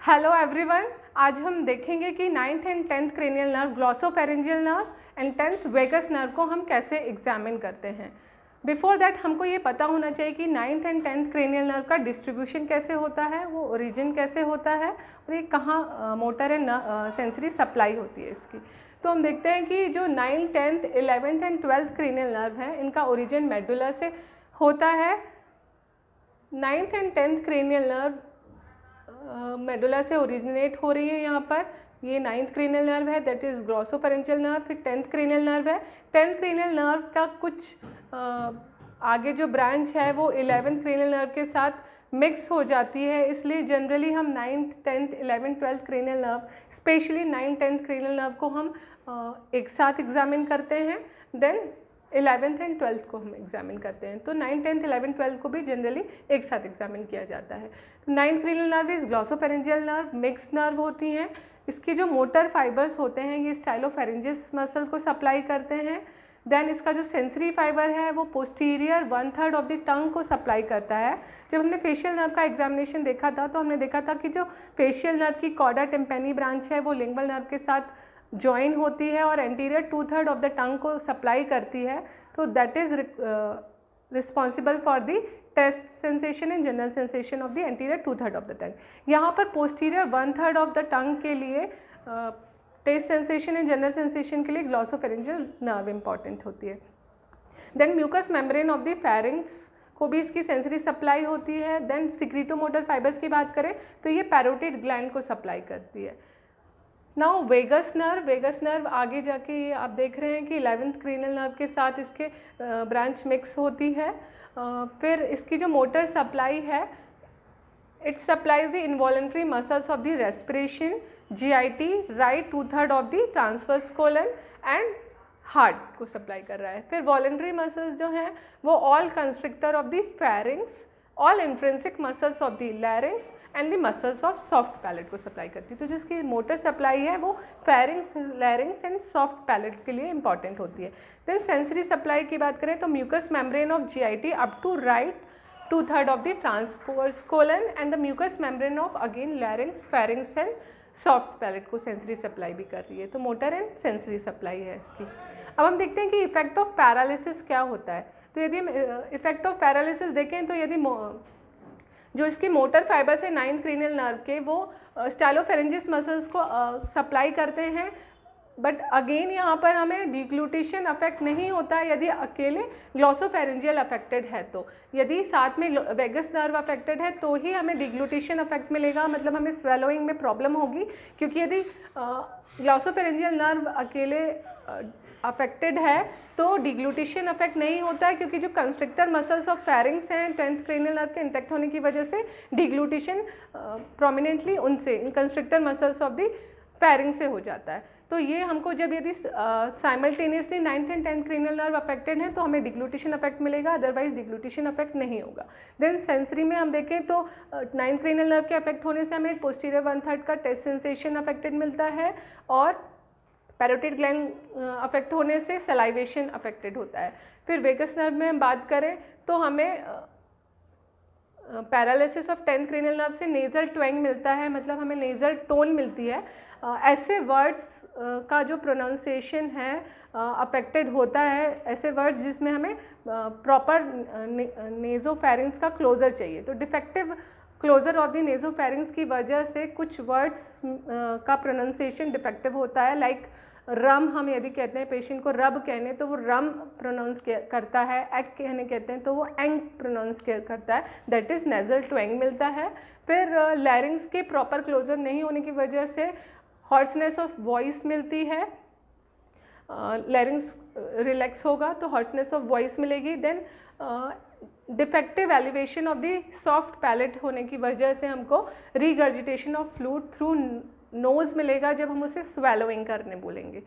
Hello everyone, आज हम देखेंगे कि 9th and 10th cranial nerve, glossopharyngeal nerve and 10th vagus nerve को हम कैसे एग्जामिन करते हैं। बिफोर दैट हमको ये पता होना चाहिए कि 9th and 10th cranial nerve का डिस्ट्रीब्यूशन कैसे होता है, वो ओरिजिन कैसे होता है और ये कहाँ मोटर एंड सेंसरी सप्लाई होती है इसकी। तो हम देखते हैं कि जो 9th, 10th, 11th and 12th cranial nerve हैं, इनका ओरिजिन मेडुला से होता है। 9th and 10th cranial nerve medulla से ओरिजिनेट हो रही है। यहाँ पर ये 9th क्रेनियल नर्व है, दैट इज़ ग्लॉसोफेरेंजियल नर्व। फिर 10th क्रेनियल नर्व है। 10th क्रेनियल नर्व का कुछ आगे जो ब्रांच है वो 11th क्रेनियल नर्व के साथ मिक्स हो जाती है, इसलिए जनरली हम 9th, 10th, 11th, 12th cranial nerve, specially 9th, 10th cranial nerve को हम एक साथ एग्जामिन करते हैं। देन 11th एंड 12th को हम एग्जामिन करते हैं। तो 9th, 10th, 11th, 12th को भी जनरली एक साथ एग्जामिन किया जाता है। तो 9th cranial nerve is glossopharyngeal nerve, mix nerve होती हैं। इसकी जो मोटर फाइबर्स होते हैं ये स्टाइलोफेरेंजिस मसल को सप्लाई करते हैं। देन इसका जो सेंसरी फाइबर है वो पोस्टीरियर 1/3 ऑफ द टंग को सप्लाई करता है। जब हमने फेशियल नर्व का एग्जामिनेशन देखा था तो हमने देखा था कि जो फेशियल नर्व की कॉर्डा टिम्पैनी ब्रांच है वो लिंगुअल नर्व के साथ ज्वाइन होती है और एंटीरियर 2/3 ऑफ द टंग को सप्लाई करती है। तो that is responsible for the taste sensation and general sensation of the anterior 2/3 of the tongue. यहाँ पर पोस्टीरियर 1/3 ऑफ द टंग के लिए taste sensation and general sensation के लिए ग्लॉसोफेरेंजियल नर्व इंपॉर्टेंट होती है। Then mucous membrane of the pharynx को भी इसकी सेंसरी सप्लाई होती है। देन सिक्रीटोमोटर फाइबर्स की बात करें तो ये पैरोटिड ग्लैंड को सप्लाई करती है। नाउ वेगस नर्व आगे जाके आप देख रहे हैं कि 11th क्रेनियल नर्व के साथ इसके ब्रांच मिक्स होती है। फिर इसकी जो मोटर सप्लाई है, it supplies the involuntary muscles of the respiration, GIT, right 2/3 of the transverse colon and heart को सप्लाई कर रहा है। फिर वॉलेंट्री मसल्स जो हैं वो all constrictor of the pharynx, all intrinsic muscles of the larynx and the muscles of soft palate को supply करती है। तो जिसकी मोटर सप्लाई है वो फेरिंग्स, लैरिंग्स एंड सॉफ्ट पैलेट के लिए इंपॉर्टेंट होती है। देन सेंसरी सप्लाई की बात करें तो mucous membrane of GIT up to right 2/3 of the transverse colon and the mucous membrane of again larynx, pharynx and soft palate को सेंसरी सप्लाई भी कर रही है। तो मोटर एंड सेंसरी सप्लाई है इसकी। अब हम देखते हैं कि इफेक्ट ऑफ पैरालिसिस क्या होता है। तो यदि हम इफेक्ट ऑफ पैरालिसिस देखें तो यदि जो इसके मोटर फाइबर्स है 9th क्रेनियल नर्व के वो स्टाइलोफेरेंजिस मसल्स को सप्लाई करते हैं, बट अगेन यहाँ पर हमें डिग्लूटेशन अफेक्ट नहीं होता है यदि अकेले ग्लॉसोफेरेंजियल अफेक्टेड है। तो यदि साथ में वेगस नर्व अफेक्टेड है तो ही हमें डिग्लूटेशन अफेक्ट मिलेगा, मतलब हमें स्वेलोइंग में प्रॉब्लम होगी। क्योंकि यदि ग्लॉसोफेरेंजियल नर्व अकेले अफेक्टेड है तो डिग्लूटेशन अफेक्ट नहीं होता है, क्योंकि जो कंस्ट्रिक्टर मसल्स ऑफ फेरिंग्स हैं 10th क्रेनियल नर्व के इंटैक्ट होने की वजह से डिग्लूटेशन प्रोमिनेंटली उनसे, इन कंस्ट्रिक्टर मसल्स ऑफ द फेरिंग से हो जाता है। तो ये हमको जब यदि simultaneously 9th and 10th cranial nerve affected हैं तो हमें डिग्लूटेशन अफेक्ट मिलेगा, अदरवाइज डिग्लूटेशन अफेक्ट नहीं होगा। देन सेंसरी में हम देखें तो 9th क्रेनियल नर्व के अफेक्ट होने से हमें पोस्टीरियर 1/3 का टेस्ट सेंसेशन अफेक्टेड मिलता है और पैरोटिड ग्लैंड अफेक्ट होने से सलाइवेशन अफेक्टेड होता है। फिर वेगस नर्व में हम बात करें तो हमें paralysis of 10th cranial nerve से नेज़ल ट्वेंग मिलता है, मतलब हमें नेज़ल टोन मिलती है। ऐसे वर्ड्स का जो प्रोनाउंसिएशन है अफेक्टेड होता है, ऐसे वर्ड्स जिसमें हमें प्रॉपर नेज़ोफेरिंग्स का क्लोजर चाहिए। तो डिफेक्टिव क्लोजर ऑफ द नेज़ोफेरिंग्स की वजह से कुछ वर्ड्स का प्रोनाउंसिएशन डिफेक्टिव होता है। लाइक रम, हम यदि कहते हैं पेशेंट को रब कहने तो वो रम प्रोनाउंस करता है, एग कहने कहते हैं तो वो एंग प्रोनाउंस करता है, दैट इज़ नेज़ल ट्वेंग मिलता है। फिर लैरिंग्स के प्रॉपर क्लोजर नहीं होने की वजह से हॉर्सनेस ऑफ वॉइस मिलती है। लैरिंग्स रिलैक्स होगा तो हॉर्सनेस ऑफ वॉइस मिलेगी। Then defective elevation of the soft palate होने की वजह से हमको regurgitation of fluid through nose मिलेगा जब हम उसे स्वेलोइंग करने बोलेंगे।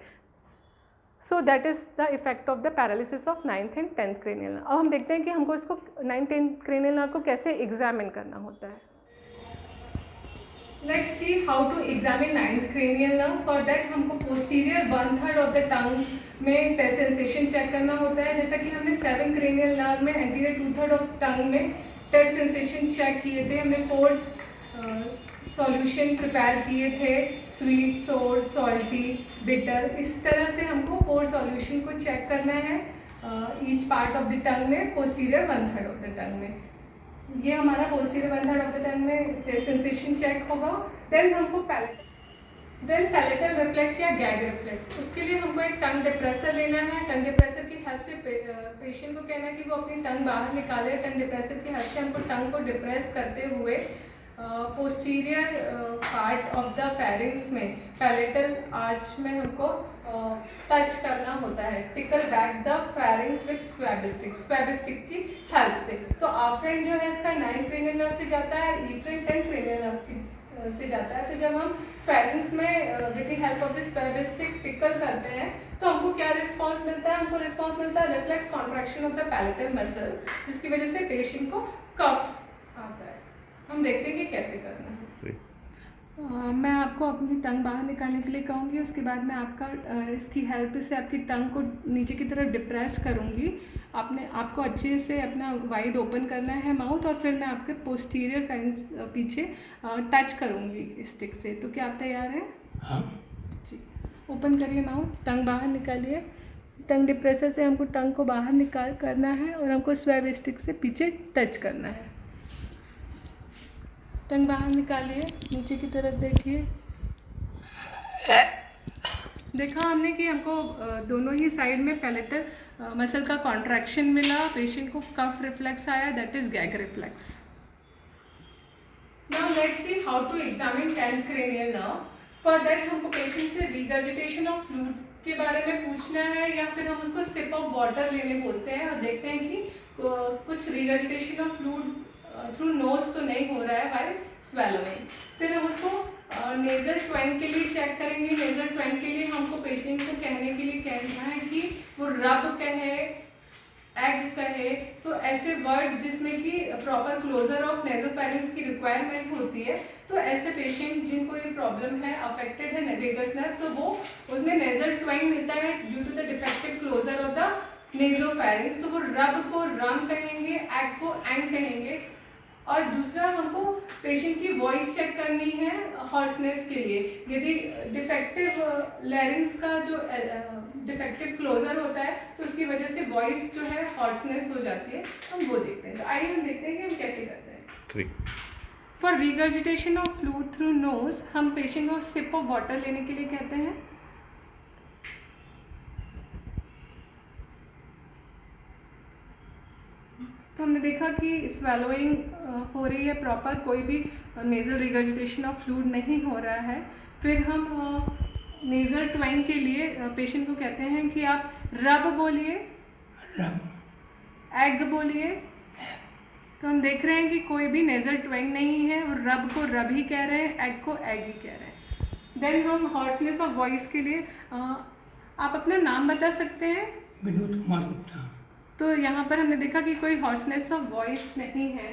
So that is the effect of the paralysis of 9th and 10th cranial nerve. अब हम देखते हैं कि हमको इसको 9th 10th क्रेनियल नर्व को कैसे एग्जामिन करना होता है। Let's see how to examine 9th cranial nerve. For that हमको पोस्टीरियर 1/3 ऑफ द टंग में टेस्ट सेंसेशन चेक करना होता है। जैसा कि हमने 7th क्रेनियल नर्व में एंटीरियर 2/3 ऑफ टंग में टेस्ट सेंसेशन चेक किए थे, हमने फोर्स सॉल्यूशन प्रिपेयर किए थे, स्वीट, सोर, सॉल्टी, बिटर। इस तरह से हमको 4 सॉल्यूशन को चेक करना है each part of the tongue में, पोस्टीरियर 1/3 ऑफ द टंग में। ये हमारा पोस्टीरियर 1/3 ऑफ द टंग में टेस्ट सेंसेशन चेक होगा। देन हमको पैलेटल रिफ्लेक्स या गैग रिफ्लेक्स, उसके लिए हमको एक टंग डिप्रेसर लेना है। टंग डिप्रेसर की हेल्प से पेशेंट को कहना है कि वो अपनी टंग बाहर निकाले। टंग डिप्रेसर की हेल्प से हमको टंग को डिप्रेस करते हुए posterior part of the pharynx में, पैलेटल आर्च में हमको टच करना होता है। Tackle back the pharynx with swab stick की हेल्प से। तो आफ्रेंट जो है इसका 9th क्रेनियल नर्व से जाता है, इफ्रेंट 10th क्रेनियल नर्व से जाता है। तो जब हम फेरिंग्स में with the help of the swab stick tackle करते हैं तो हमको क्या रिस्पांस मिलता है? हमको रिस्पांस मिलता है reflex contraction of the palatal muscle, जिसकी वजह से पेशेंट को कफ आता है। हम देखते हैं कि कैसे करना है। मैं आपको अपनी टंग बाहर निकालने के लिए कहूँगी, उसके बाद मैं इसकी हेल्प से आपकी टंग को नीचे की तरफ डिप्रेस करूँगी। आपको अच्छे से अपना वाइड ओपन करना है माउथ, और फिर मैं आपके पोस्टीरियर फेरिंग्स पीछे टच करूँगी स्टिक से। तो क्या आप तैयार हैं? हाँ जी, ओपन करिए माउथ, टंग बाहर निकालिए। टंग डिप्रेसर से हमको टंग को बाहर निकाल करना है और हमको स्वैब स्टिक से पीछे टच करना है। टंग बाहर निकालिए, नीचे की तरफ देखिए। देखा हमने कि हमको दोनों ही साइड में पैलेटल मसल का कॉन्ट्रैक्शन मिला, पेशेंट को कफ रिफ्लेक्स आया, that is gag reflex. Now let's see how to examine 10th cranial nerve. For that हमको पेशेंट से रिगर्जिटेशन ऑफ फ्लूइड के बारे में पूछना है, या फिर हम उसको सिप ऑफ वाटर लेने बोलते हैं, और देखते हैं कि कुछ regurgitation of fluid through nose तो नहीं हो रहा है व्हाइल स्वेलोइंग। फिर हम उसको नेजल ट्वैंग के लिए चेक करेंगे। नेजल ट्वैंग के लिए हमको पेशेंट को कहने के लिए कहना है कि वो रब कहे, एग कहे, तो ऐसे वर्ड्स जिसमें कि प्रॉपर क्लोजर ऑफ नेजोफेरिंग्स की रिक्वायरमेंट होती है। तो ऐसे पेशेंट जिनको ये प्रॉब्लम है, अफेक्टेड है वेगस नर्व, तो वो उसमें नेजल ट्वैंग मिलता है due to the defective closure of the nasopharynx. तो वो रब को रम कहेंगे, एग को एंग कहेंगे। और दूसरा हमको पेशेंट की वॉइस चेक करनी है हॉर्सनेस के लिए। यदि डिफेक्टिव लैरिंग्स का जो डिफेक्टिव क्लोजर होता है तो उसकी वजह से वॉइस जो है हॉर्सनेस हो जाती है, हम वो देखते हैं। तो आइए हम देखते हैं कि हम कैसे करते हैं। For regurgitation of fluid through nose हम पेशेंट को सिप ऑफ वाटर लेने के लिए कहते हैं। तो हमने देखा कि स्वेलोइंग हो रही है प्रॉपर, कोई भी नेजल रिगर्जिटेशन ऑफ फ्लूइड नहीं हो रहा है। फिर हम नेजल ट्वैंग के लिए पेशेंट को कहते हैं कि आप रब बोलिए, एग बोलिए। तो हम देख रहे हैं कि कोई भी नेजल ट्वैंग नहीं है, और रब को रब ही कह रहे हैं, एग को एग ही कह रहे हैं। देन हम हॉर्सनेस ऑफ वॉइस के लिए आप अपना नाम बता सकते हैं? विनोद कुमार गुप्ता। तो यहाँ पर हमने देखा कि कोई हॉर्सनेस ऑफ वॉइस नहीं है।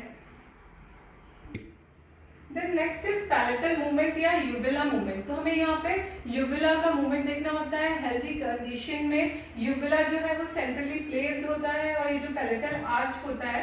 Then next is palatal movement या यूविला मूवमेंट। तो हमें यहाँ पे यूविला का मूवमेंट देखना होता है। हेल्थी कंडीशन में यूविला जो है वो सेंट्रली प्लेस्ड होता है, और ये जो पैलेटल आर्च होता है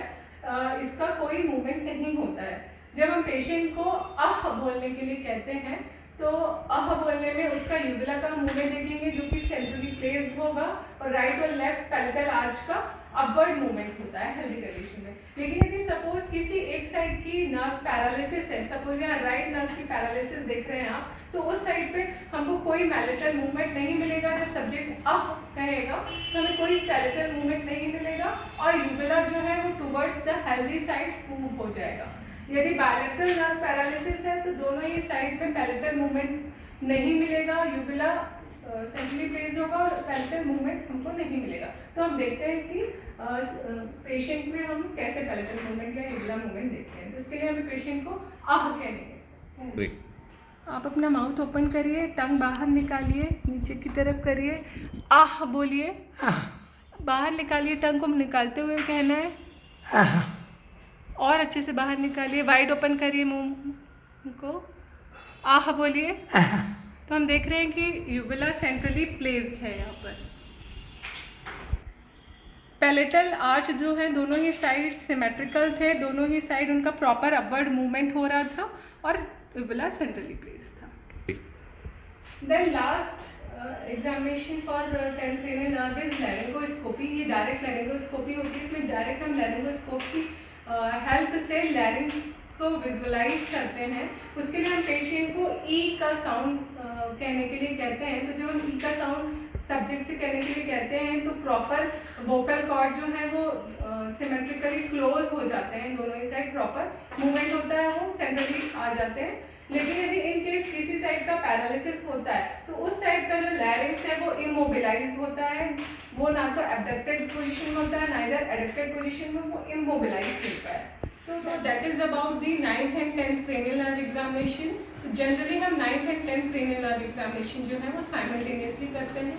इसका कोई मूवमेंट नहीं होता है। जब हम पेशेंट को अह बोलने के लिए कहते हैं तो अह बोलने में उसका यूविला का मूवमेंट देखेंगे जो कि सेंट्रली प्लेस्ड होगा, और राइट और लेफ्ट पैलेटल आर्च का अपवर्ड मूवमेंट होता है हेल्दी कंडीशन में। लेकिन यदि सपोज किसी एक साइड की नर्व पैरालिसिस है, सपोज यहाँ राइट नर्व की पैरालिसिस देख रहे हैं आप, तो उस साइड पे हमको कोई पैलेटल मूवमेंट नहीं मिलेगा। जब सब्जेक्ट अह कहेगा तो हमें कोई पैलेटल मूवमेंट नहीं मिलेगा, और यूविला जो है वो towards the healthy side move हो जाएगा। यदि बायलेटरल नर्व पैरालिसिस है तो दोनों ही साइड में पैलेटल मूवमेंट नहीं मिलेगा, यूविला सेंट्रली प्लेस्ड होगा और पैलेटल मूवमेंट हमको नहीं मिलेगा। तो हम देखते हैं कि पेशेंट में हम कैसे पैलेटल मूवमेंट या यूविला मूवमेंट देखते हैं। तो इसके लिए हमें पेशेंट को आह कहेंगे। आप अपना माउथ ओपन करिए, टंग बाहर निकालिए, नीचे की तरफ करिए, आह बोलिए। बाहर निकालिए, टंग को निकालते हुए कहना है, और अच्छे से बाहर निकालिए, वाइड ओपन करिए मुंह को, आह बोलिए। तो हम देख रहे हैं कि यूविला सेंट्रली प्लेस्ड है। यहाँ पर पैलेटल आर्च जो है दोनों ही साइड सिमेट्रिकल थे, दोनों ही साइड उनका प्रॉपर अपवर्ड मूवमेंट हो रहा था, और uvula centrally placed था. Then last examination for 10th cranial nerve is laryngoscopy. ये डायरेक्ट laryngoscopy होती है. इसमें डायरेक्ट हम laryngoscope की हेल्प से लैरिंग्स को विजुअलाइज करते हैं. उसके लिए हम पेशेंट को ई का साउंड कहने के लिए कहते हैं. तो जब हम ई का साउंड सब्जेक्ट से कहने के लिए कहते हैं तो प्रॉपर वोकल कॉर्ड जो है वो सिमेट्रिकली क्लोज हो जाते हैं. दोनों ही साइड प्रॉपर मूवमेंट होता है, वो सेंट्रली आ जाते हैं. लेकिन यदि इन केस किसी साइड का पैरालिसिस होता है तो उस साइड का जो लैरिंग्स है वो इमोबिलाइज होता है. वो ना तो एबडक्टेड पोजीशन में होता है, ना इधर एडक्टेड पोजीशन में, वो इमोबिलाइज होता है. तो that is about the 9th and 10th cranial nerve examination. Generally हम 9th and 10th cranial nerve examination जो है वो साइमल्टेनियसली करते हैं.